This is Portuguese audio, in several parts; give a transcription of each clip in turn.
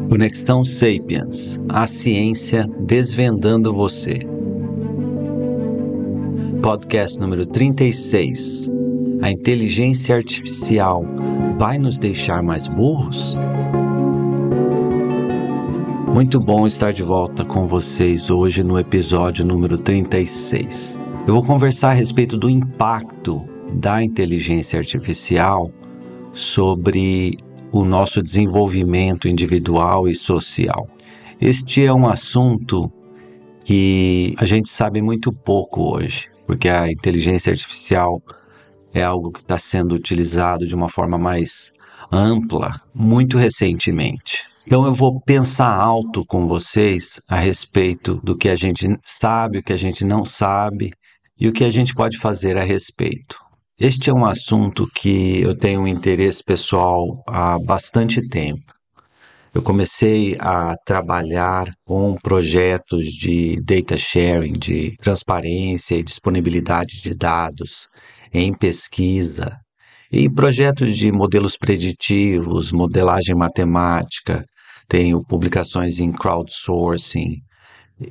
Conexão Sapiens, a ciência desvendando você. Podcast número 36. A inteligência artificial vai nos deixar mais burros? Muito bom estar de volta com vocês hoje no episódio número 36. Eu vou conversar a respeito do impacto da inteligência artificial sobre o nosso desenvolvimento individual e social. Este é um assunto que a gente sabe muito pouco hoje, porque a inteligência artificial é algo que está sendo utilizado de uma forma mais ampla, muito recentemente. Então eu vou pensar alto com vocês a respeito do que a gente sabe, o que a gente não sabe e o que a gente pode fazer a respeito. Este é um assunto que eu tenho um interesse pessoal há bastante tempo. Eu comecei a trabalhar com projetos de data sharing, de transparência e disponibilidade de dados em pesquisa, e projetos de modelos preditivos, modelagem matemática, tenho publicações em crowdsourcing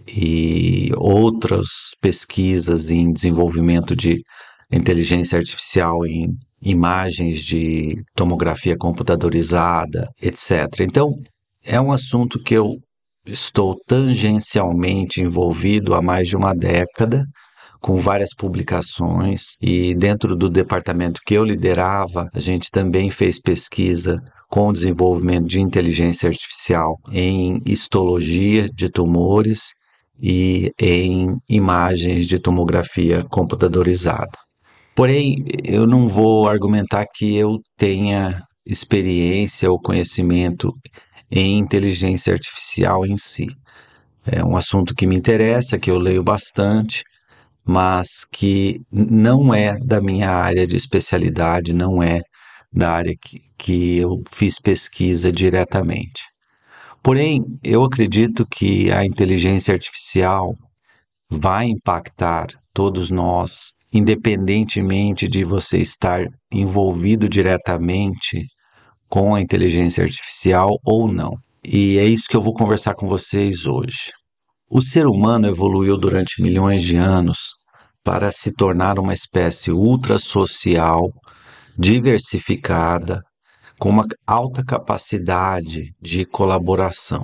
e outras pesquisas em desenvolvimento de inteligência artificial em imagens de tomografia computadorizada, etc. Então, é um assunto que eu estou tangencialmente envolvido há mais de uma década, com várias publicações, e dentro do departamento que eu liderava, a gente também fez pesquisa com o desenvolvimento de inteligência artificial em histologia de tumores e em imagens de tomografia computadorizada. Porém, eu não vou argumentar que eu tenha experiência ou conhecimento em inteligência artificial em si. É um assunto que me interessa, que eu leio bastante, mas que não é da minha área de especialidade, não é da área que eu fiz pesquisa diretamente. Porém, eu acredito que a inteligência artificial vai impactar todos nós, independentemente de você estar envolvido diretamente com a inteligência artificial ou não. E é isso que eu vou conversar com vocês hoje. O ser humano evoluiu durante milhões de anos para se tornar uma espécie ultrasocial, diversificada, com uma alta capacidade de colaboração.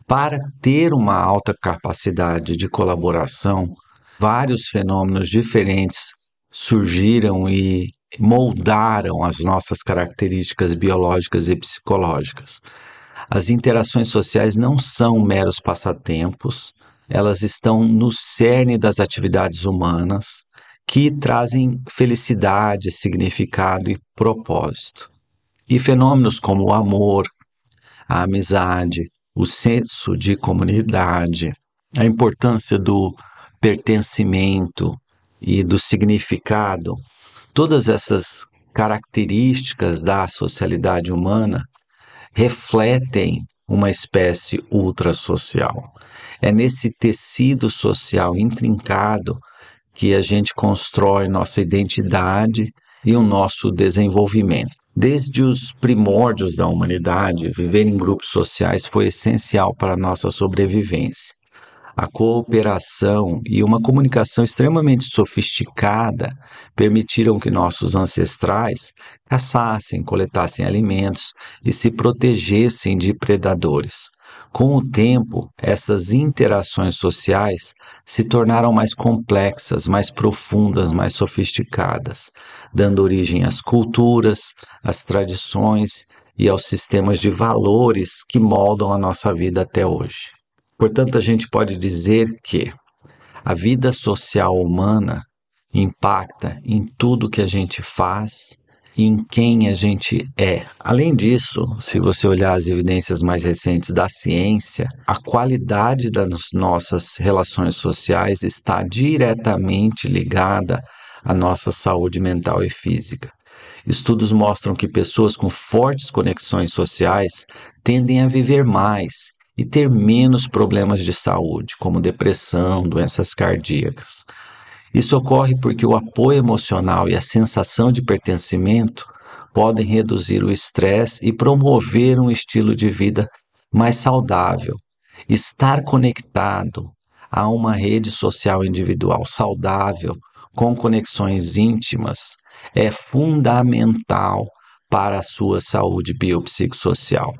Para ter uma alta capacidade de colaboração, vários fenômenos diferentes surgiram e moldaram as nossas características biológicas e psicológicas. As interações sociais não são meros passatempos, elas estão no cerne das atividades humanas que trazem felicidade, significado e propósito. E fenômenos como o amor, a amizade, o senso de comunidade, a importância do pertencimento e do significado, todas essas características da socialidade humana refletem uma espécie ultrasocial. É nesse tecido social intrincado que a gente constrói nossa identidade e o nosso desenvolvimento. Desde os primórdios da humanidade, viver em grupos sociais foi essencial para a nossa sobrevivência. A cooperação e uma comunicação extremamente sofisticada permitiram que nossos ancestrais caçassem, coletassem alimentos e se protegessem de predadores. Com o tempo, estas interações sociais se tornaram mais complexas, mais profundas, mais sofisticadas, dando origem às culturas, às tradições e aos sistemas de valores que moldam a nossa vida até hoje. Portanto, a gente pode dizer que a vida social humana impacta em tudo que a gente faz e em quem a gente é. Além disso, se você olhar as evidências mais recentes da ciência, a qualidade das nossas relações sociais está diretamente ligada à nossa saúde mental e física. Estudos mostram que pessoas com fortes conexões sociais tendem a viver mais e ter menos problemas de saúde, como depressão, doenças cardíacas. Isso ocorre porque o apoio emocional e a sensação de pertencimento podem reduzir o estresse e promover um estilo de vida mais saudável. Estar conectado a uma rede social individual saudável, com conexões íntimas, é fundamental para a sua saúde biopsicossocial.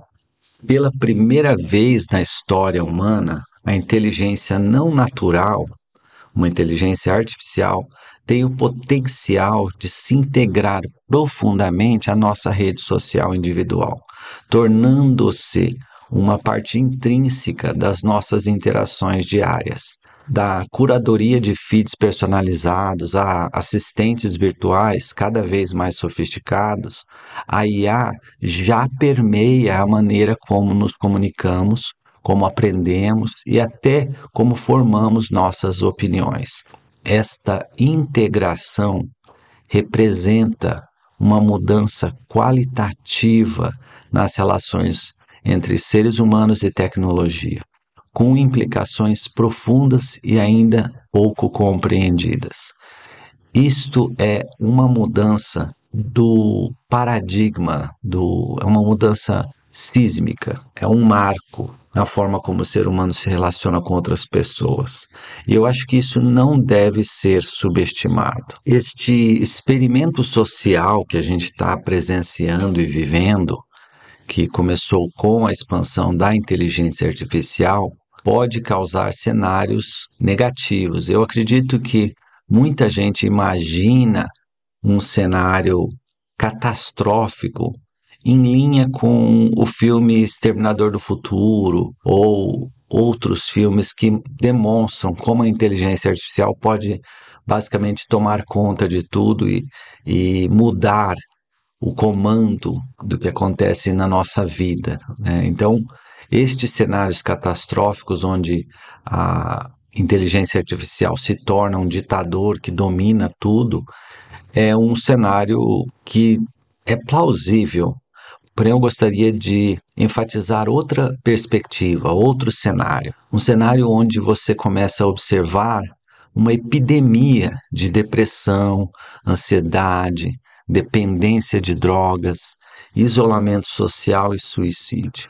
Pela primeira vez na história humana, a inteligência não natural, uma inteligência artificial, tem o potencial de se integrar profundamente à nossa rede social individual, tornando-se uma parte intrínseca das nossas interações diárias. Da curadoria de feeds personalizados a assistentes virtuais cada vez mais sofisticados, a IA já permeia a maneira como nos comunicamos, como aprendemos e até como formamos nossas opiniões. Esta integração representa uma mudança qualitativa nas relações entre seres humanos e tecnologia, com implicações profundas e ainda pouco compreendidas. Isto é uma mudança do paradigma, é uma mudança sísmica, é um marco na forma como o ser humano se relaciona com outras pessoas. E eu acho que isso não deve ser subestimado. Este experimento social que a gente está presenciando e vivendo, que começou com a expansão da inteligência artificial, pode causar cenários negativos. Eu acredito que muita gente imagina um cenário catastrófico em linha com o filme Exterminador do Futuro ou outros filmes que demonstram como a inteligência artificial pode basicamente tomar conta de tudo e mudar o comando do que acontece na nossa vida, né? Então, estes cenários catastróficos onde a inteligência artificial se torna um ditador que domina tudo, é um cenário que é plausível. Porém, eu gostaria de enfatizar outra perspectiva, outro cenário. Um cenário onde você começa a observar uma epidemia de depressão, ansiedade, dependência de drogas, isolamento social e suicídio.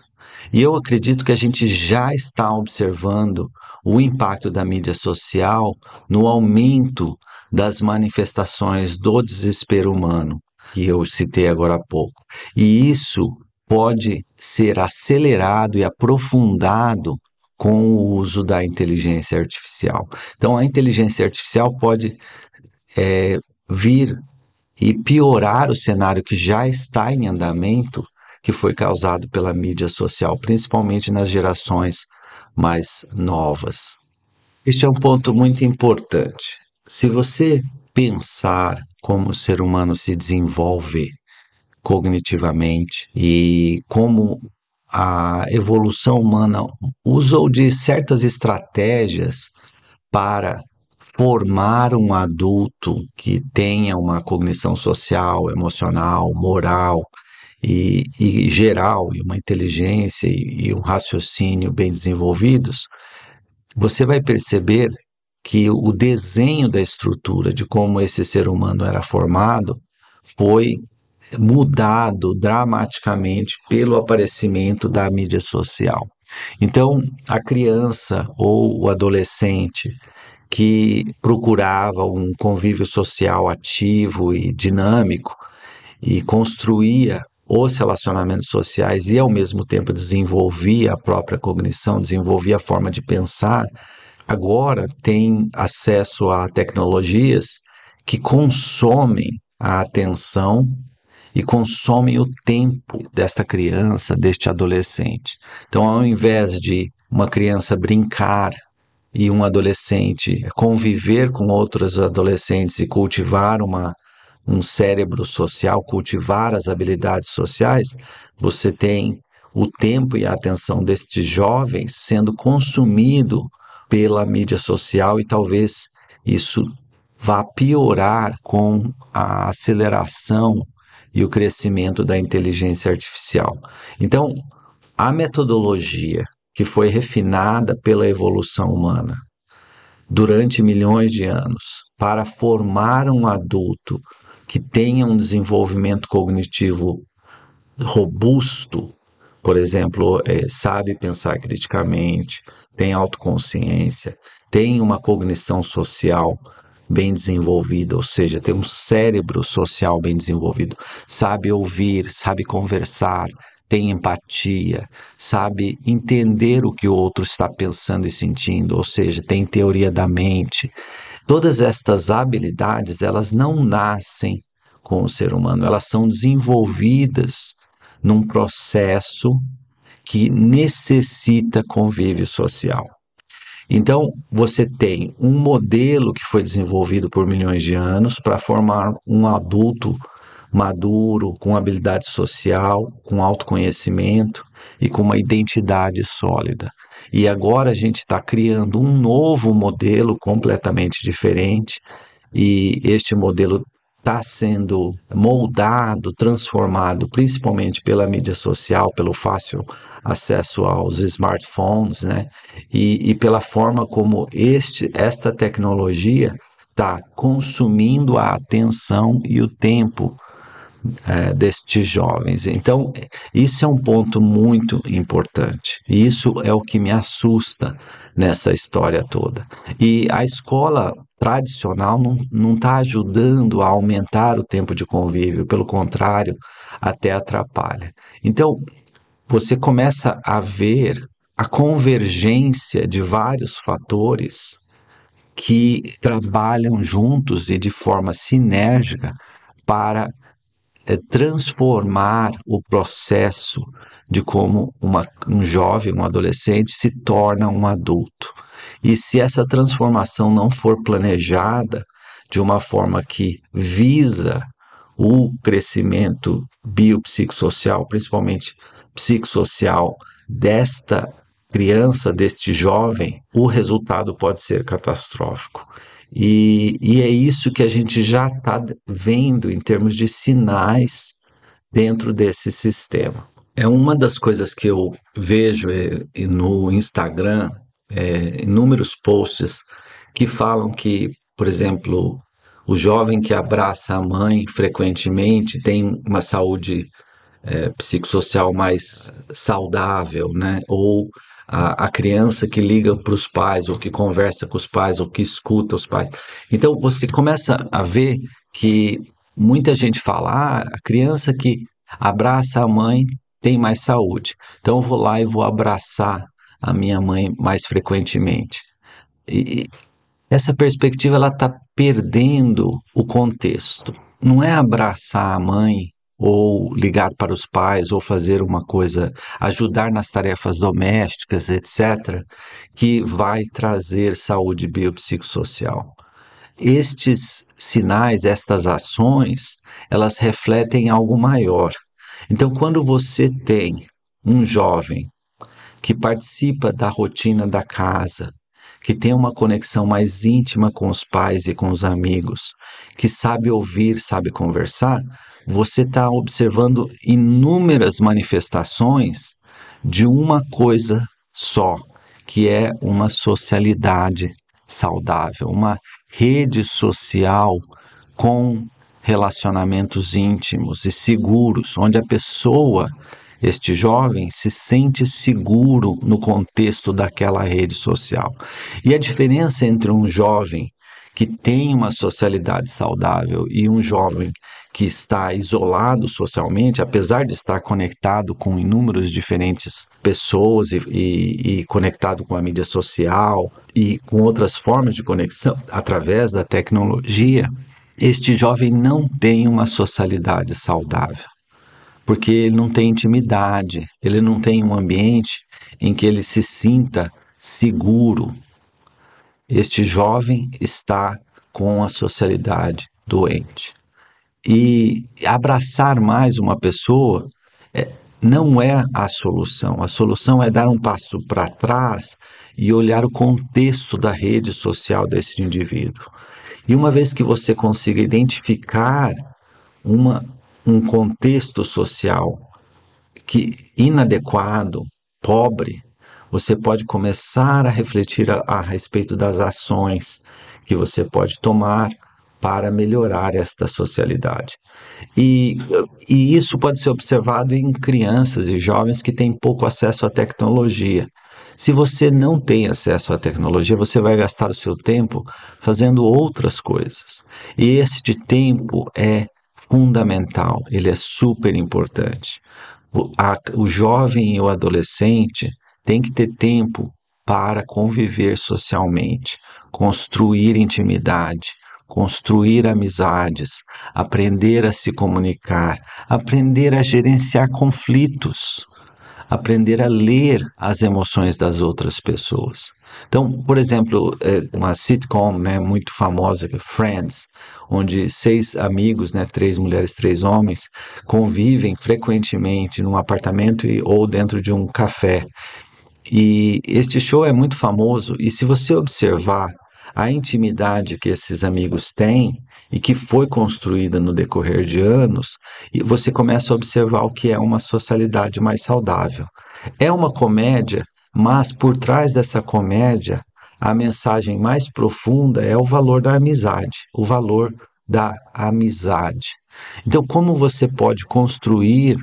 E eu acredito que a gente já está observando o impacto da mídia social no aumento das manifestações do desespero humano, que eu citei agora há pouco. E isso pode ser acelerado e aprofundado com o uso da inteligência artificial. Então, a inteligência artificial pode vir e piorar o cenário que já está em andamento, que foi causado pela mídia social, principalmente nas gerações mais novas. Este é um ponto muito importante. Se você pensar como o ser humano se desenvolve cognitivamente e como a evolução humana usou de certas estratégias para formar um adulto que tenha uma cognição social, emocional, moral e geral, e uma inteligência e um raciocínio bem desenvolvidos, você vai perceber que o desenho da estrutura de como esse ser humano era formado foi mudado dramaticamente pelo aparecimento da mídia social. Então, a criança ou o adolescente que procurava um convívio social ativo e dinâmico e construía os relacionamentos sociais e, ao mesmo tempo, desenvolvia a própria cognição, desenvolvia a forma de pensar, agora tem acesso a tecnologias que consomem a atenção e consomem o tempo desta criança, deste adolescente. Então, ao invés de uma criança brincar e um adolescente conviver com outros adolescentes e cultivar um cérebro social, cultivar as habilidades sociais, você tem o tempo e a atenção destes jovens sendo consumido pela mídia social e talvez isso vá piorar com a aceleração e o crescimento da inteligência artificial. Então, a metodologia que foi refinada pela evolução humana durante milhões de anos para formar um adulto que tenha um desenvolvimento cognitivo robusto, Por exemplo, sabe pensar criticamente, tem autoconsciência, tem uma cognição social bem desenvolvida, ou seja, tem um cérebro social bem desenvolvido, sabe ouvir, sabe conversar, tem empatia, sabe entender o que o outro está pensando e sentindo, ou seja, tem teoria da mente. Todas estas habilidades, elas não nascem com o ser humano, elas são desenvolvidas num processo que necessita convívio social. Então, você tem um modelo que foi desenvolvido por milhões de anos para formar um adulto maduro, com habilidade social, com autoconhecimento e com uma identidade sólida. E agora a gente está criando um novo modelo completamente diferente, e este modelo está sendo moldado, transformado, principalmente pela mídia social, pelo fácil acesso aos smartphones, né? E pela forma como esta tecnologia está consumindo a atenção e o tempo destes jovens. Então, isso é um ponto muito importante. E isso é o que me assusta nessa história toda. E a escola tradicional não está ajudando a aumentar o tempo de convívio, pelo contrário, até atrapalha. Então, você começa a ver a convergência de vários fatores que trabalham juntos e de forma sinérgica para transformar o processo de como um jovem, um adolescente se torna um adulto. E se essa transformação não for planejada de uma forma que visa o crescimento biopsicossocial, principalmente psicossocial, desta criança, deste jovem, o resultado pode ser catastrófico. E é isso que a gente já está vendo em termos de sinais dentro desse sistema. É uma das coisas que eu vejo no Instagram, inúmeros posts que falam que, por exemplo, o jovem que abraça a mãe frequentemente tem uma saúde psicossocial mais saudável, né? Ou a criança que liga para os pais, ou que conversa com os pais, ou que escuta os pais. Então você começa a ver que muita gente fala, a criança que abraça a mãe tem mais saúde. Então eu vou lá e vou abraçar a minha mãe mais frequentemente. E essa perspectiva ela está perdendo o contexto. Não é abraçar a mãe ou ligar para os pais ou fazer uma coisa, ajudar nas tarefas domésticas, etc., que vai trazer saúde biopsicossocial. Estes sinais, estas ações, elas refletem algo maior. Então, quando você tem um jovem que participa da rotina da casa, que tem uma conexão mais íntima com os pais e com os amigos, que sabe ouvir, sabe conversar, você está observando inúmeras manifestações de uma coisa só, que é uma socialidade saudável, uma rede social com relacionamentos íntimos e seguros, onde a pessoa, este jovem, se sente seguro no contexto daquela rede social. E a diferença entre um jovem que tem uma socialidade saudável e um jovem que está isolado socialmente, apesar de estar conectado com inúmeras diferentes pessoas e conectado com a mídia social e com outras formas de conexão através da tecnologia, este jovem não tem uma socialidade saudável, porque ele não tem intimidade, ele não tem um ambiente em que ele se sinta seguro. Este jovem está com a socialidade doente. E abraçar mais uma pessoa não é a solução é dar um passo para trás e olhar o contexto da rede social desse indivíduo. E uma vez que você consiga identificar um contexto social inadequado, pobre, você pode começar a refletir a respeito das ações que você pode tomar para melhorar esta socialidade. E, e isso pode ser observado em crianças e jovens que têm pouco acesso à tecnologia. Se você não tem acesso à tecnologia, você vai gastar o seu tempo fazendo outras coisas. E este tempo é fundamental, ele é super importante. O jovem e o adolescente tem que ter tempo para conviver socialmente, construir intimidade, construir amizades, aprender a se comunicar, aprender a gerenciar conflitos, aprender a ler as emoções das outras pessoas. Então, por exemplo, uma sitcom, né, muito famosa, Friends, onde 6 amigos, né, 3 mulheres, 3 homens, convivem frequentemente num apartamento ou dentro de um café. E este show é muito famoso, e se você observar a intimidade que esses amigos têm e que foi construída no decorrer de anos, e você começa a observar o que é uma socialidade mais saudável. É uma comédia, mas por trás dessa comédia, a mensagem mais profunda é o valor da amizade, o valor da amizade. Então, como você pode construir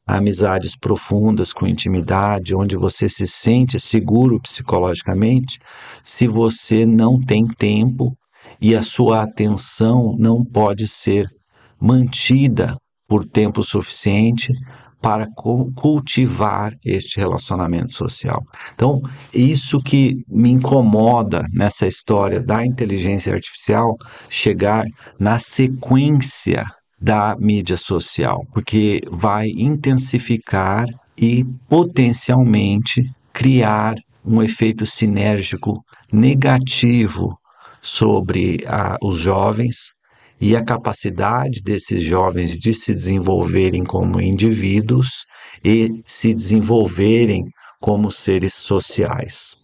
amizades profundas, com intimidade, onde você se sente seguro psicologicamente, se você não tem tempo e a sua atenção não pode ser mantida por tempo suficiente para cultivar este relacionamento social. Então, isso que me incomoda nessa história da inteligência artificial chegar na sequência da mídia social, porque vai intensificar e potencialmente criar um efeito sinérgico negativo sobre os jovens e a capacidade desses jovens de se desenvolverem como indivíduos e se desenvolverem como seres sociais.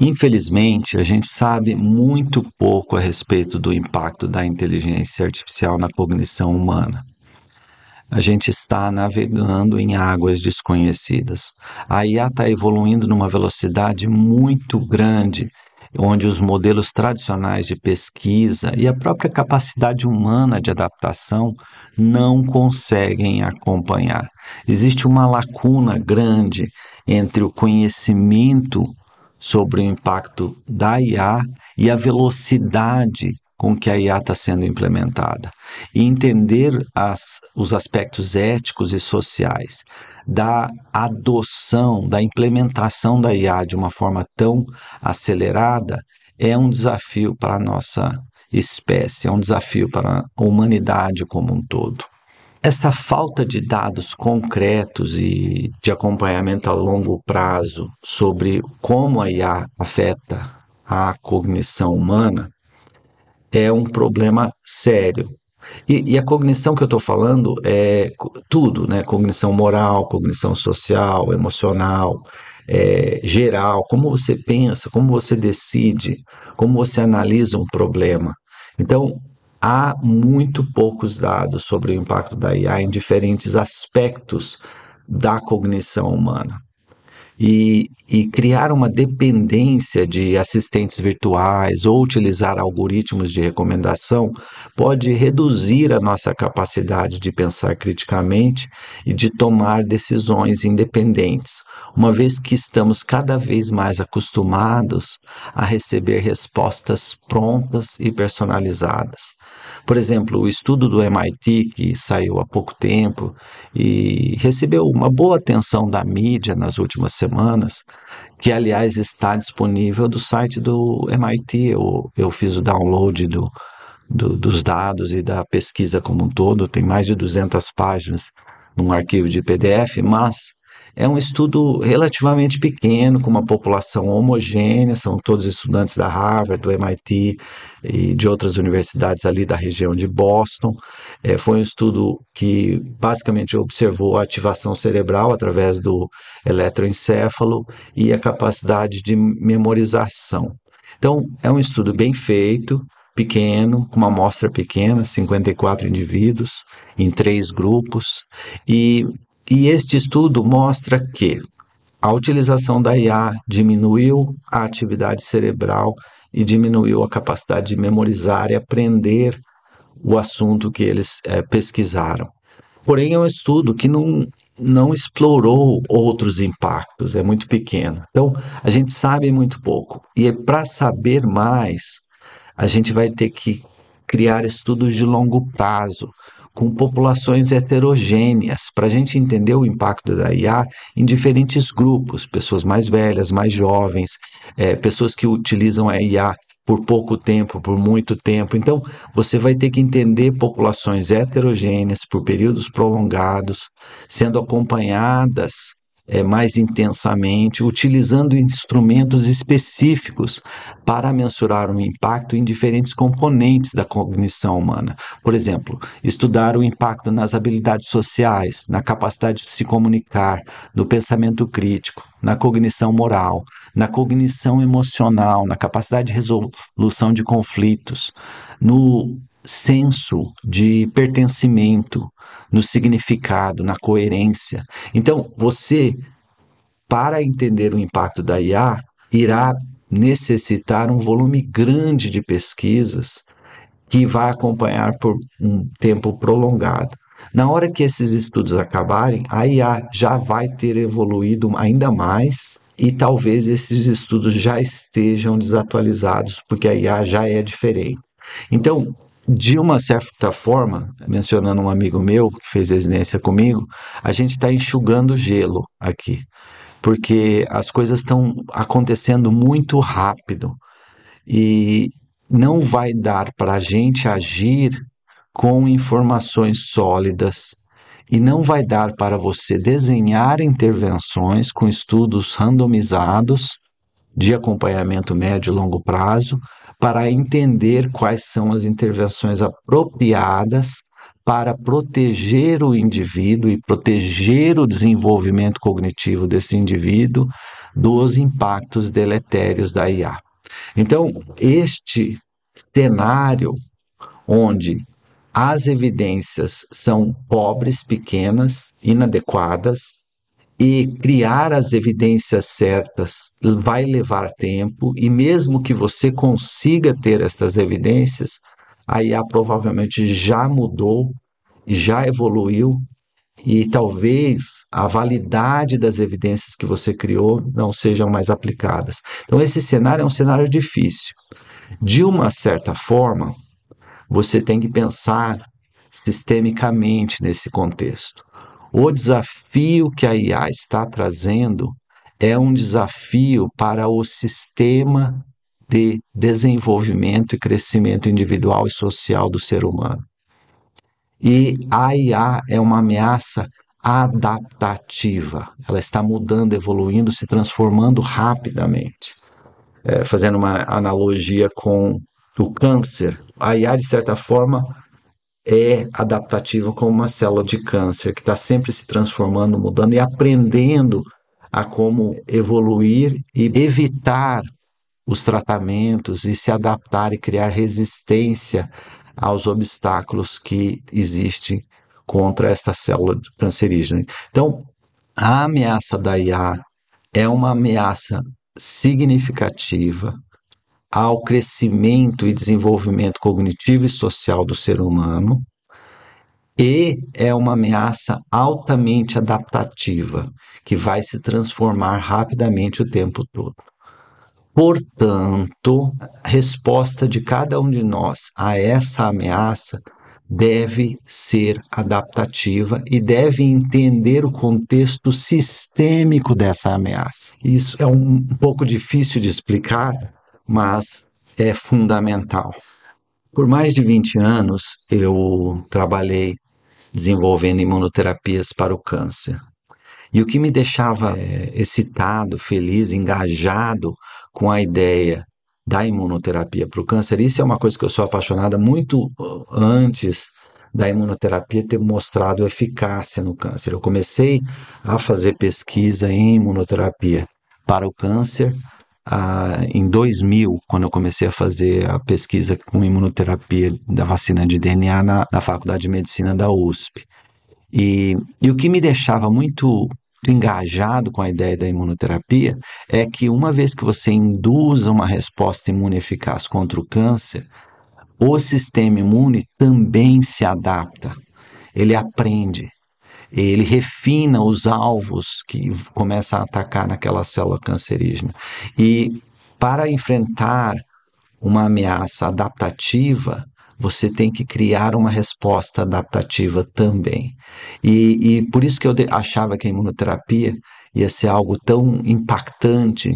Infelizmente, a gente sabe muito pouco a respeito do impacto da inteligência artificial na cognição humana. A gente está navegando em águas desconhecidas. A IA está evoluindo numa velocidade muito grande, onde os modelos tradicionais de pesquisa e a própria capacidade humana de adaptação não conseguem acompanhar. Existe uma lacuna grande entre o conhecimento sobre o impacto da IA e a velocidade com que a IA está sendo implementada. E entender os aspectos éticos e sociais da adoção, da implementação da IA de uma forma tão acelerada é um desafio para a nossa espécie, é um desafio para a humanidade como um todo. Essa falta de dados concretos e de acompanhamento a longo prazo sobre como a IA afeta a cognição humana é um problema sério. E a cognição que eu estou falando é tudo, né? Cognição moral, cognição social, emocional, geral, como você pensa, como você decide, como você analisa um problema. Então, há muito poucos dados sobre o impacto da IA em diferentes aspectos da cognição humana. E criar uma dependência de assistentes virtuais ou utilizar algoritmos de recomendação pode reduzir a nossa capacidade de pensar criticamente e de tomar decisões independentes, uma vez que estamos cada vez mais acostumados a receber respostas prontas e personalizadas. Por exemplo, o estudo do MIT, que saiu há pouco tempo e recebeu uma boa atenção da mídia nas últimas semanas, que aliás está disponível do site do MIT. Eu fiz o download dos dados e da pesquisa como um todo, tem mais de 200 páginas num arquivo de PDF, mas é um estudo relativamente pequeno, com uma população homogênea, são todos estudantes da Harvard, do MIT e de outras universidades ali da região de Boston. Foi um estudo que basicamente observou a ativação cerebral através do eletroencefalo e a capacidade de memorização. Então, é um estudo bem feito, pequeno, com uma amostra pequena, 54 indivíduos, em 3 grupos, e este estudo mostra que a utilização da IA diminuiu a atividade cerebral e diminuiu a capacidade de memorizar e aprender o assunto que eles pesquisaram. Porém, é um estudo que não explorou outros impactos, é muito pequeno. Então, a gente sabe muito pouco. E para saber mais, a gente vai ter que criar estudos de longo prazo, com populações heterogêneas, para a gente entender o impacto da IA em diferentes grupos, pessoas mais velhas, mais jovens, pessoas que utilizam a IA por pouco tempo, por muito tempo. Então, você vai ter que entender populações heterogêneas por períodos prolongados, sendo acompanhadas mais intensamente, utilizando instrumentos específicos para mensurar o impacto em diferentes componentes da cognição humana. Por exemplo, estudar o impacto nas habilidades sociais, na capacidade de se comunicar, no pensamento crítico, na cognição moral, na cognição emocional, na capacidade de resolução de conflitos, no senso de pertencimento, no significado, na coerência. Então, você, para entender o impacto da IA, irá necessitar um volume grande de pesquisas que vai acompanhar por um tempo prolongado. Na hora que esses estudos acabarem, a IA já vai ter evoluído ainda mais e talvez esses estudos já estejam desatualizados, porque a IA já é diferente. Então, de uma certa forma, mencionando um amigo meu que fez residência comigo, a gente está enxugando gelo aqui, porque as coisas estão acontecendo muito rápido e não vai dar para a gente agir com informações sólidas e não vai dar para você desenhar intervenções com estudos randomizados de acompanhamento médio e longo prazo para entender quais são as intervenções apropriadas para proteger o indivíduo e proteger o desenvolvimento cognitivo desse indivíduo dos impactos deletérios da IA. Então, este cenário onde as evidências são pobres, pequenas, inadequadas, e criar as evidências certas vai levar tempo, e mesmo que você consiga ter estas evidências, a IA provavelmente já mudou, já evoluiu, e talvez a validade das evidências que você criou não sejam mais aplicadas. Então, esse cenário é um cenário difícil. De uma certa forma, você tem que pensar sistemicamente nesse contexto. O desafio que a IA está trazendo é um desafio para o sistema de desenvolvimento e crescimento individual e social do ser humano. E a IA é uma ameaça adaptativa. Ela está mudando, evoluindo, se transformando rapidamente. Fazendo uma analogia com o câncer, a IA, de certa forma, é adaptativa como uma célula de câncer, que está sempre se transformando, mudando e aprendendo a como evoluir e evitar os tratamentos e se adaptar e criar resistência aos obstáculos que existem contra esta célula cancerígena. Então, a ameaça da IA é uma ameaça significativa ao crescimento e desenvolvimento cognitivo e social do ser humano, e é uma ameaça altamente adaptativa, que vai se transformar rapidamente o tempo todo. Portanto, a resposta de cada um de nós a essa ameaça deve ser adaptativa e deve entender o contexto sistêmico dessa ameaça. Isso é um pouco difícil de explicar, mas é fundamental. Por mais de 20 anos, eu trabalhei desenvolvendo imunoterapias para o câncer. E o que me deixava excitado, feliz, engajado com a ideia da imunoterapia para o câncer, isso é uma coisa que eu sou apaixonada muito antes da imunoterapia ter mostrado eficácia no câncer. Eu comecei a fazer pesquisa em imunoterapia para o câncer em 2000, quando eu comecei a fazer a pesquisa com imunoterapia da vacina de DNA na Faculdade de Medicina da USP. E o que me deixava muito engajado com a ideia da imunoterapia é que uma vez que você induza uma resposta imune eficaz contra o câncer, o sistema imune também se adapta, ele aprende, ele refina os alvos que começam a atacar naquela célula cancerígena. E para enfrentar uma ameaça adaptativa, você tem que criar uma resposta adaptativa também. E por isso que eu achava que a imunoterapia ia ser algo tão impactante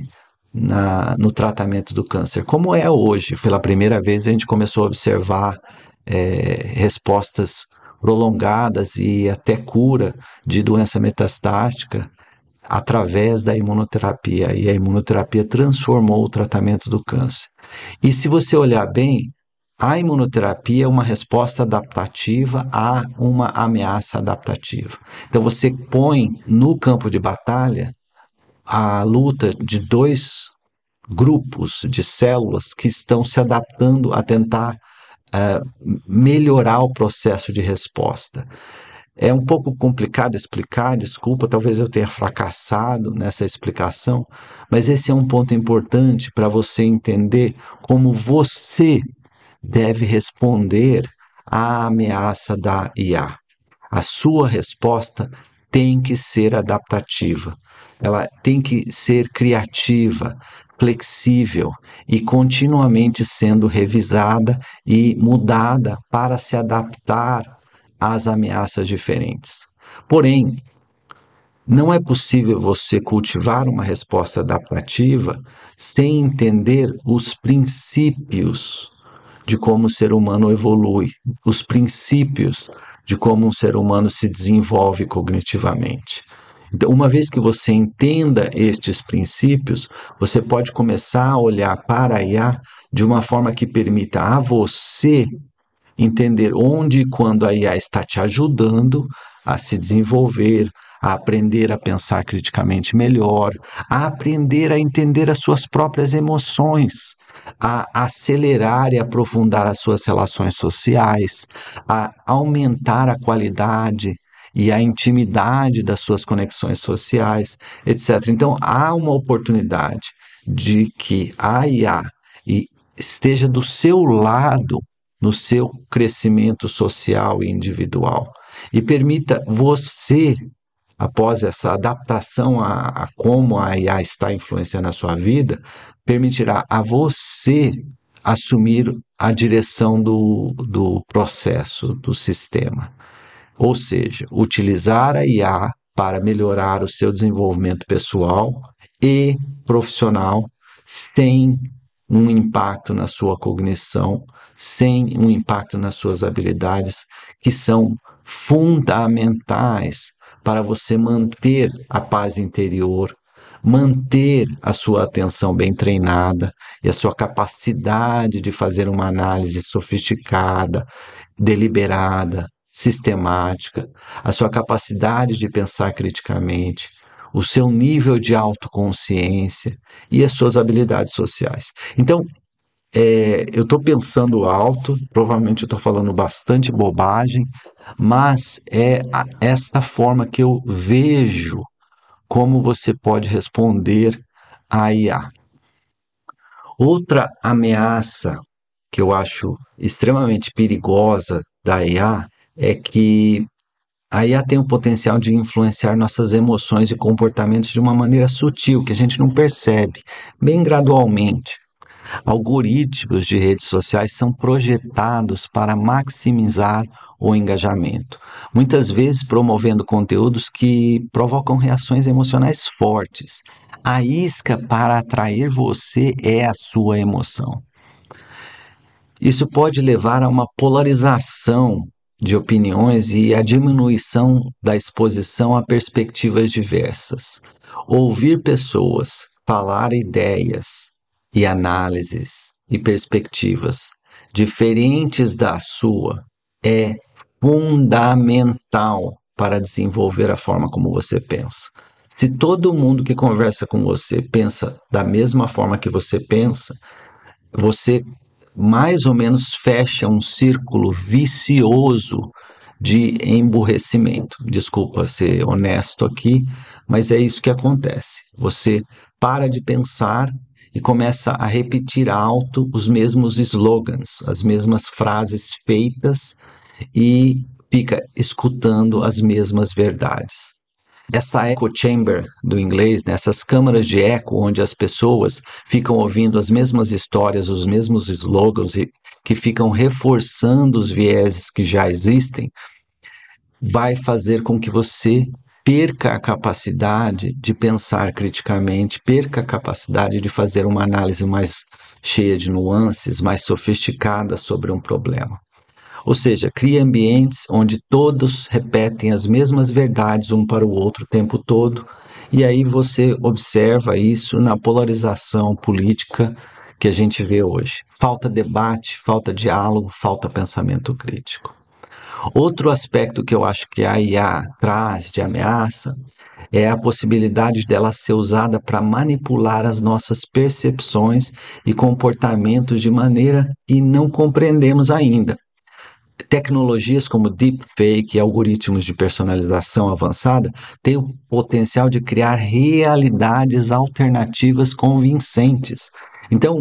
no tratamento do câncer, como é hoje. Pela primeira vez a gente começou a observar respostas prolongadas e até cura de doença metastática através da imunoterapia. E a imunoterapia transformou o tratamento do câncer. E se você olhar bem, a imunoterapia é uma resposta adaptativa a uma ameaça adaptativa. Então você põe no campo de batalha a luta de dois grupos de células que estão se adaptando a tentar melhorar o processo de resposta. É um pouco complicado explicar, desculpa, talvez eu tenha fracassado nessa explicação, mas esse é um ponto importante para você entender como você deve responder à ameaça da IA. A sua resposta tem que ser adaptativa, ela tem que ser criativa, flexível e continuamente sendo revisada e mudada para se adaptar às ameaças diferentes. Porém, não é possível você cultivar uma resposta adaptativa sem entender os princípios de como o ser humano evolui, os princípios de como um ser humano se desenvolve cognitivamente. Então, uma vez que você entenda estes princípios, você pode começar a olhar para a IA de uma forma que permita a você entender onde e quando a IA está te ajudando a se desenvolver, a aprender a pensar criticamente melhor, a aprender a entender as suas próprias emoções, a acelerar e aprofundar as suas relações sociais, a aumentar a qualidade e a intimidade das suas conexões sociais, etc. Então, há uma oportunidade de que a IA esteja do seu lado no seu crescimento social e individual e permita você, após essa adaptação a como a IA está influenciando a sua vida, permitirá a você assumir a direção do processo, do sistema. Ou seja, utilizar a IA para melhorar o seu desenvolvimento pessoal e profissional sem um impacto na sua cognição, sem um impacto nas suas habilidades, que são fundamentais para você manter a paz interior, manter a sua atenção bem treinada e a sua capacidade de fazer uma análise sofisticada, deliberada, sistemática, a sua capacidade de pensar criticamente, o seu nível de autoconsciência e as suas habilidades sociais. Então, eu estou pensando alto, provavelmente eu estou falando bastante bobagem, mas é esta forma que eu vejo como você pode responder à IA. Outra ameaça que eu acho extremamente perigosa da IA é que a IA tem o potencial de influenciar nossas emoções e comportamentos de uma maneira sutil, que a gente não percebe, bem gradualmente. Algoritmos de redes sociais são projetados para maximizar o engajamento, muitas vezes promovendo conteúdos que provocam reações emocionais fortes. A isca para atrair você é a sua emoção. Isso pode levar a uma polarização de opiniões e a diminuição da exposição a perspectivas diversas. Ouvir pessoas falar ideias e análises e perspectivas diferentes da sua é fundamental para desenvolver a forma como você pensa. Se todo mundo que conversa com você pensa da mesma forma que você pensa, você mais ou menos fecha um círculo vicioso de emburrecimento. Desculpa ser honesto aqui, mas é isso que acontece. Você para de pensar e começa a repetir alto os mesmos slogans, as mesmas frases feitas e fica escutando as mesmas verdades. Essa echo chamber do inglês, né, essas câmaras de eco onde as pessoas ficam ouvindo as mesmas histórias, os mesmos slogans e que ficam reforçando os vieses que já existem, vai fazer com que você perca a capacidade de pensar criticamente, perca a capacidade de fazer uma análise mais cheia de nuances, mais sofisticada sobre um problema. Ou seja, cria ambientes onde todos repetem as mesmas verdades um para o outro o tempo todo, e aí você observa isso na polarização política que a gente vê hoje. Falta debate, falta diálogo, falta pensamento crítico. Outro aspecto que eu acho que a IA traz de ameaça é a possibilidade dela ser usada para manipular as nossas percepções e comportamentos de maneira que não compreendemos ainda. Tecnologias como deepfake e algoritmos de personalização avançada têm o potencial de criar realidades alternativas convincentes. Então,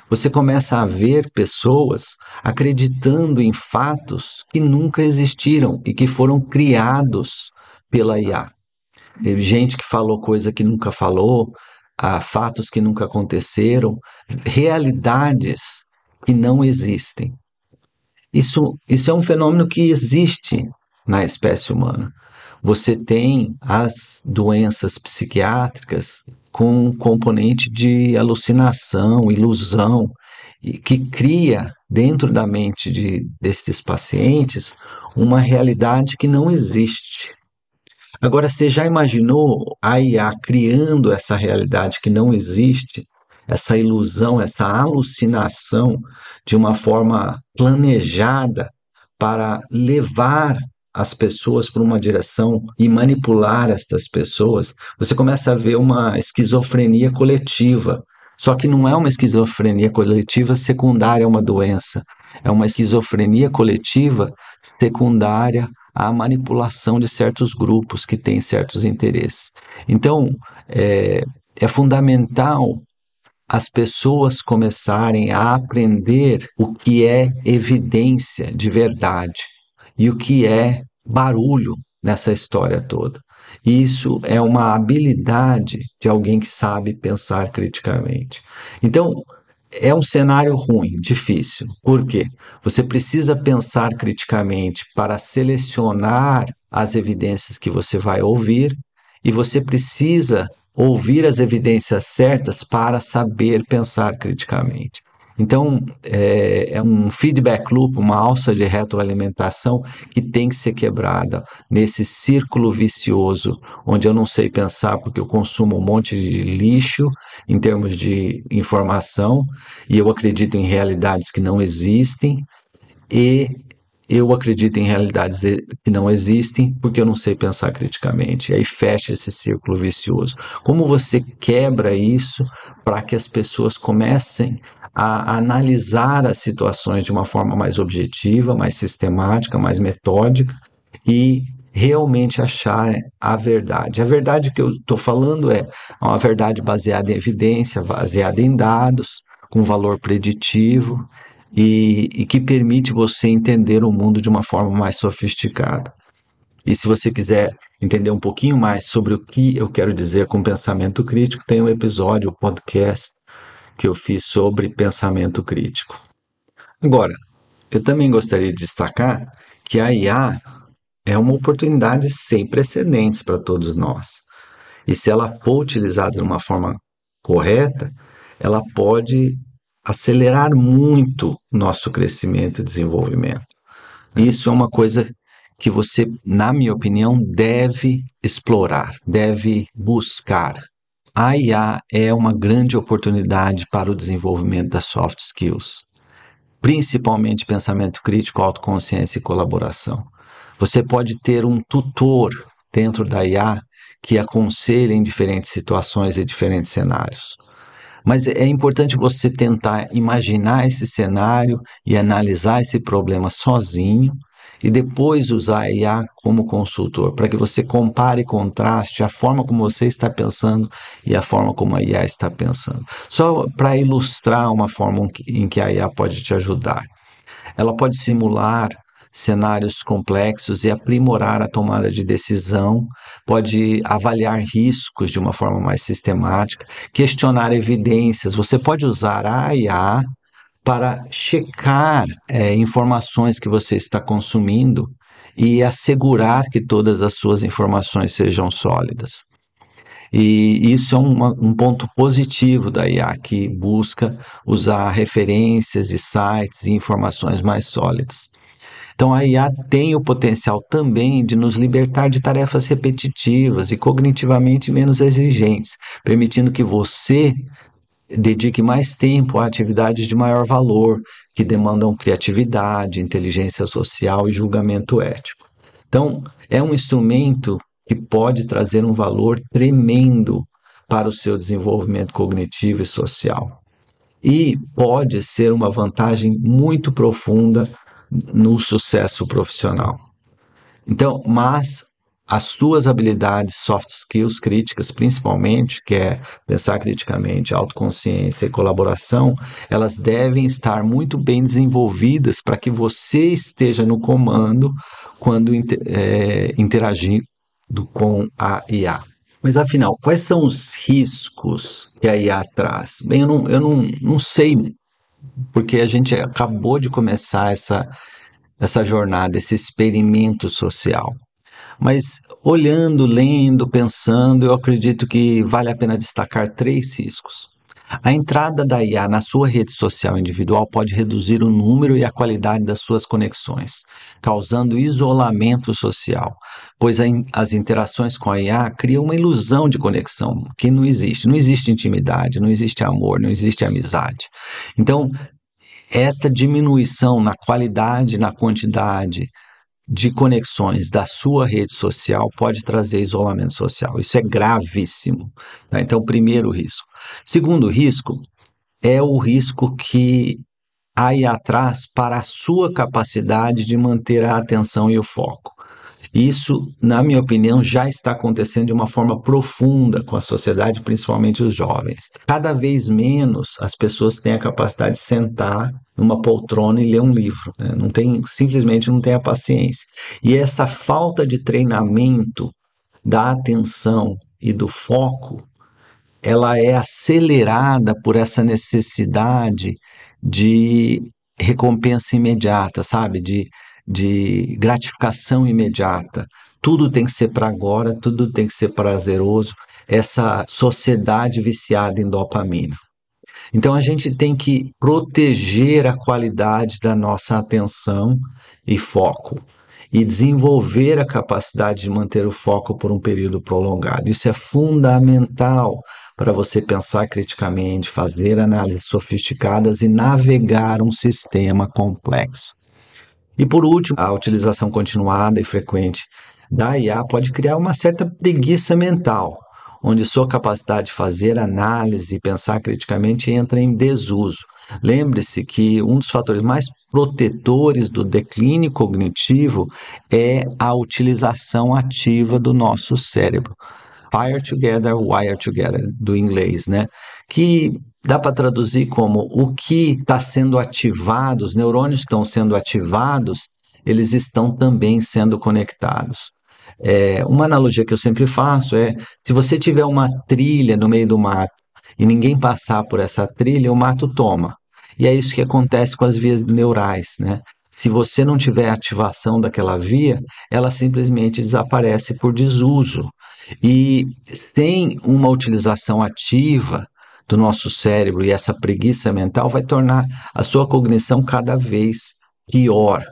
você começa a ver pessoas acreditando em fatos que nunca existiram e que foram criados pela IA. Gente que falou coisa que nunca falou, fatos que nunca aconteceram, realidades que não existem. Isso é um fenômeno que existe na espécie humana. Você tem as doenças psiquiátricas com um componente de alucinação, ilusão, que cria dentro da mente desses pacientes uma realidade que não existe. Agora, você já imaginou a IA criando essa realidade que não existe, essa ilusão, essa alucinação de uma forma planejada para levar as pessoas para uma direção e manipular estas pessoas? Você começa a ver uma esquizofrenia coletiva. Só que não é uma esquizofrenia coletiva secundária a uma doença, é uma esquizofrenia coletiva secundária à manipulação de certos grupos que têm certos interesses. Então, é fundamental as pessoas começarem a aprender o que é evidência de verdade e o que é barulho nessa história toda. Isso é uma habilidade de alguém que sabe pensar criticamente. Então, é um cenário ruim, difícil. Por quê? Você precisa pensar criticamente para selecionar as evidências que você vai ouvir e você precisa ouvir as evidências certas para saber pensar criticamente. Então, é um feedback loop, uma alça de retroalimentação que tem que ser quebrada nesse círculo vicioso, onde eu não sei pensar porque eu consumo um monte de lixo em termos de informação e eu acredito em realidades que não existem e eu acredito em realidades que não existem porque eu não sei pensar criticamente. E aí fecha esse círculo vicioso. Como você quebra isso para que as pessoas comecem a analisar as situações de uma forma mais objetiva, mais sistemática, mais metódica e realmente achar a verdade. A verdade que eu estou falando é uma verdade baseada em evidência, baseada em dados, com valor preditivo, e que permite você entender o mundo de uma forma mais sofisticada. E se você quiser entender um pouquinho mais sobre o que eu quero dizer com pensamento crítico, tem um episódio, um podcast que eu fiz sobre pensamento crítico. Agora, eu também gostaria de destacar que a IA é uma oportunidade sem precedentes para todos nós. E se ela for utilizada de uma forma correta, ela pode acelerar muito nosso crescimento e desenvolvimento. Isso é uma coisa que você, na minha opinião, deve explorar, deve buscar. A IA é uma grande oportunidade para o desenvolvimento das soft skills, principalmente pensamento crítico, autoconsciência e colaboração. Você pode ter um tutor dentro da IA que aconselha em diferentes situações e diferentes cenários. Mas é importante você tentar imaginar esse cenário e analisar esse problema sozinho e depois usar a IA como consultor, para que você compare e contraste a forma como você está pensando e a forma como a IA está pensando. Só para ilustrar uma forma em que a IA pode te ajudar. Ela pode simular cenários complexos e aprimorar a tomada de decisão, pode avaliar riscos de uma forma mais sistemática, questionar evidências. Você pode usar a IA para checar informações que você está consumindo e assegurar que todas as suas informações sejam sólidas. E isso é um ponto positivo da IA, que busca usar referências de sites e informações mais sólidas. Então, a IA tem o potencial também de nos libertar de tarefas repetitivas e cognitivamente menos exigentes, permitindo que você dedique mais tempo a atividades de maior valor, que demandam criatividade, inteligência social e julgamento ético. Então, é um instrumento que pode trazer um valor tremendo para o seu desenvolvimento cognitivo e social. E pode ser uma vantagem muito profunda no sucesso profissional. Então, mas as suas habilidades, soft skills críticas, principalmente, que é pensar criticamente, autoconsciência e colaboração, elas devem estar muito bem desenvolvidas para que você esteja no comando quando interagindo com a IA. Mas afinal, quais são os riscos que a IA traz? Bem, eu não sei, porque a gente acabou de começar essa jornada, esse experimento social. Mas olhando, lendo, pensando, eu acredito que vale a pena destacar 3 riscos. A entrada da IA na sua rede social individual pode reduzir o número e a qualidade das suas conexões, causando isolamento social, pois as interações com a IA criam uma ilusão de conexão que não existe. Não existe intimidade, não existe amor, não existe amizade. Então, esta diminuição na qualidade e na quantidade de conexões da sua rede social pode trazer isolamento social. Isso é gravíssimo. Tá? Então, primeiro risco. Segundo risco é o risco que a IA traz para a sua capacidade de manter a atenção e o foco. Isso, na minha opinião, já está acontecendo de uma forma profunda com a sociedade, principalmente os jovens. Cada vez menos as pessoas têm a capacidade de sentar numa poltrona e ler um livro, né? Simplesmente não tem a paciência. E essa falta de treinamento da atenção e do foco, ela é acelerada por essa necessidade de recompensa imediata, sabe? De gratificação imediata. Tudo tem que ser para agora, tudo tem que ser prazeroso. Essa sociedade viciada em dopamina. Então a gente tem que proteger a qualidade da nossa atenção e foco e desenvolver a capacidade de manter o foco por um período prolongado. Isso é fundamental para você pensar criticamente, fazer análises sofisticadas e navegar um sistema complexo. E por último, a utilização continuada e frequente da IA pode criar uma certa preguiça mental, onde sua capacidade de fazer análise e pensar criticamente entra em desuso. Lembre-se que um dos fatores mais protetores do declínio cognitivo é a utilização ativa do nosso cérebro. Fire together, wire together, do inglês, né? Que dá para traduzir como o que está sendo ativado, os neurônios estão sendo ativados, eles estão também sendo conectados. Uma analogia que eu sempre faço é, se você tiver uma trilha no meio do mato e ninguém passar por essa trilha, o mato toma. E é isso que acontece com as vias neurais, né? Se você não tiver ativação daquela via, ela simplesmente desaparece por desuso. E sem uma utilização ativa do nosso cérebro e essa preguiça mental vai tornar a sua cognição cada vez pior.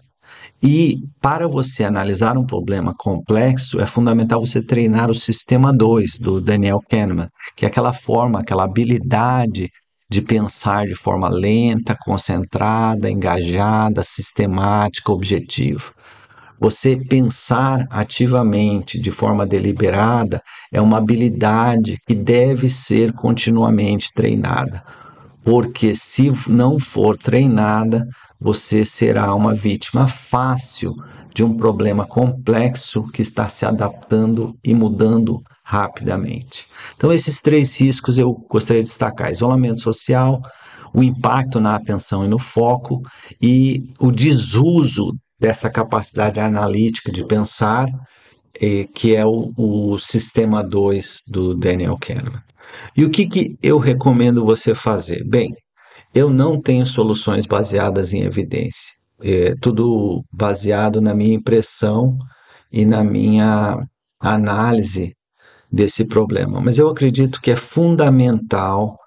E para você analisar um problema complexo, é fundamental você treinar o sistema 2 do Daniel Kahneman, que é aquela forma, aquela habilidade de pensar de forma lenta, concentrada, engajada, sistemática, objetiva. Você pensar ativamente, de forma deliberada, é uma habilidade que deve ser continuamente treinada, porque se não for treinada, você será uma vítima fácil de um problema complexo que está se adaptando e mudando rapidamente. Então, esses 3 riscos eu gostaria de destacar: isolamento social, o impacto na atenção e no foco e o desuso dessa capacidade analítica de pensar, que é o sistema 2 do Daniel Kahneman. E o que eu recomendo você fazer? Bem, eu não tenho soluções baseadas em evidência. É tudo baseado na minha impressão e na minha análise desse problema. Mas eu acredito que é fundamental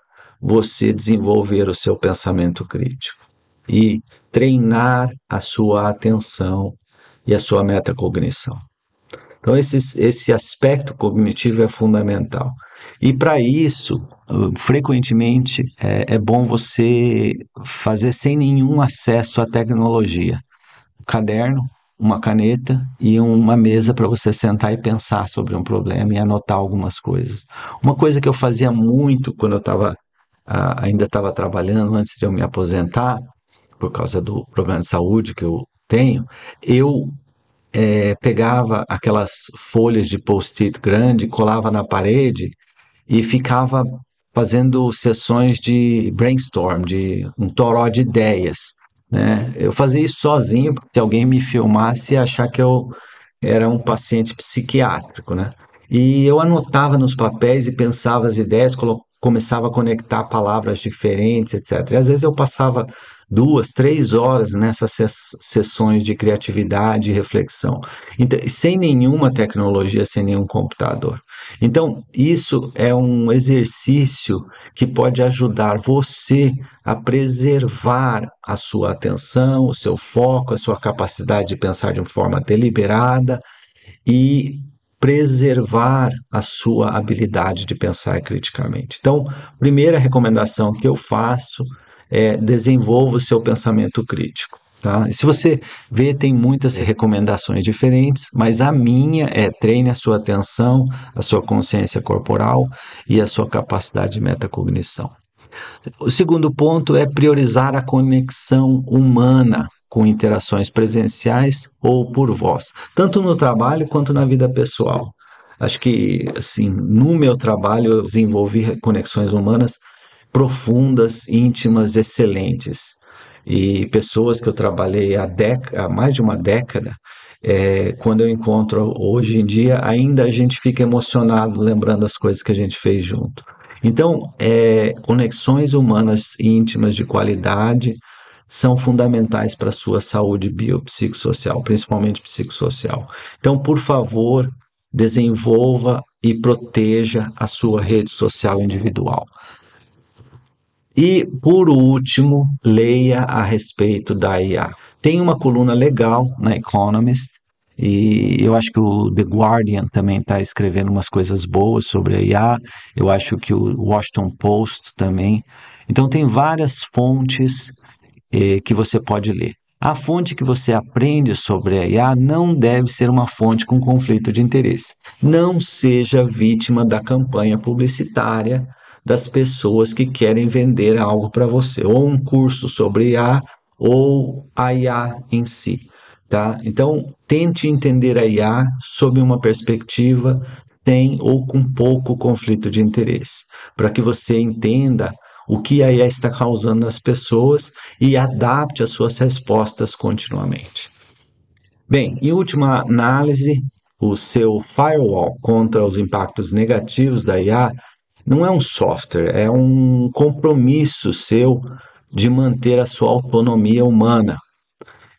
você desenvolver o seu pensamento crítico e treinar a sua atenção e a sua metacognição. Então, esse aspecto cognitivo é fundamental. E para isso, frequentemente, é bom você fazer sem nenhum acesso à tecnologia. Um caderno, uma caneta e uma mesa para você sentar e pensar sobre um problema e anotar algumas coisas. Uma coisa que eu fazia muito quando eu ainda estava trabalhando, antes de eu me aposentar, por causa do problema de saúde que eu tenho, eu pegava aquelas folhas de post-it grande, colava na parede e ficava fazendo sessões de brainstorm, de um toró de ideias, né? Eu fazia isso sozinho, porque se alguém me filmasse ia achar que eu era um paciente psiquiátrico, né? E eu anotava nos papéis e pensava as ideias, começava a conectar palavras diferentes, etc. E às vezes eu passava 2, 3 horas nessas sessões de criatividade e reflexão, então, sem nenhuma tecnologia, sem nenhum computador. Então, isso é um exercício que pode ajudar você a preservar a sua atenção, o seu foco, a sua capacidade de pensar de uma forma deliberada e preservar a sua habilidade de pensar criticamente. Então, primeira recomendação que eu faço é desenvolva o seu pensamento crítico. Tá? E se você vê, tem muitas recomendações diferentes, mas a minha é treine a sua atenção, a sua consciência corporal e a sua capacidade de metacognição. O segundo ponto é priorizar a conexão humana com interações presenciais ou por voz, tanto no trabalho quanto na vida pessoal. Acho que, assim, no meu trabalho eu desenvolvi conexões humanas profundas, íntimas, excelentes. E pessoas que eu trabalhei há mais de uma década, quando eu encontro hoje em dia, ainda a gente fica emocionado lembrando as coisas que a gente fez junto. Então, conexões humanas íntimas de qualidade são fundamentais para a sua saúde biopsicossocial, principalmente psicossocial. Então, por favor, desenvolva e proteja a sua rede social individual. E, por último, leia a respeito da IA. Tem uma coluna legal na Economist, e eu acho que o The Guardian também está escrevendo umas coisas boas sobre a IA. Eu acho que o Washington Post também. Então, tem várias fontes que você pode ler. A fonte que você aprende sobre a IA não deve ser uma fonte com conflito de interesse. Não seja vítima da campanha publicitária das pessoas que querem vender algo para você, ou um curso sobre IA, ou a IA em si. Tá? Então, tente entender a IA sob uma perspectiva sem ou com pouco conflito de interesse, para que você entenda o que a IA está causando nas pessoas e adapte as suas respostas continuamente. Bem, em última análise, o seu firewall contra os impactos negativos da IA não é um software, é um compromisso seu de manter a sua autonomia humana.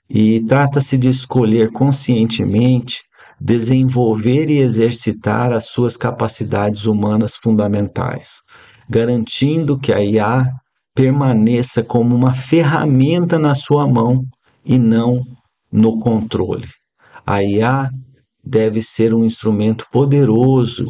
E trata-se de escolher conscientemente, desenvolver e exercitar as suas capacidades humanas fundamentais, garantindo que a IA permaneça como uma ferramenta na sua mão e não no controle. A IA deve ser um instrumento poderoso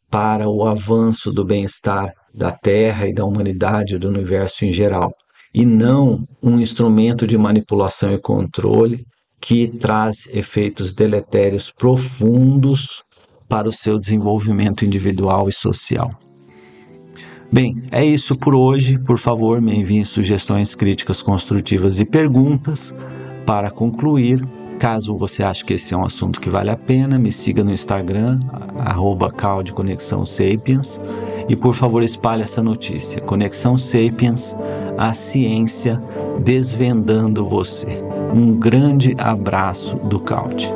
para o avanço do bem-estar da Terra e da humanidade, do universo em geral, e não um instrumento de manipulação e controle que traz efeitos deletérios profundos para o seu desenvolvimento individual e social. Bem, é isso por hoje. Por favor, me enviem sugestões, críticas construtivas e perguntas. Para concluir, Caso você ache que esse é um assunto que vale a pena, me siga no Instagram, @CaudeConexãoSapiens, e por favor espalhe essa notícia. Conexão Sapiens, a ciência desvendando você. Um grande abraço do Caude.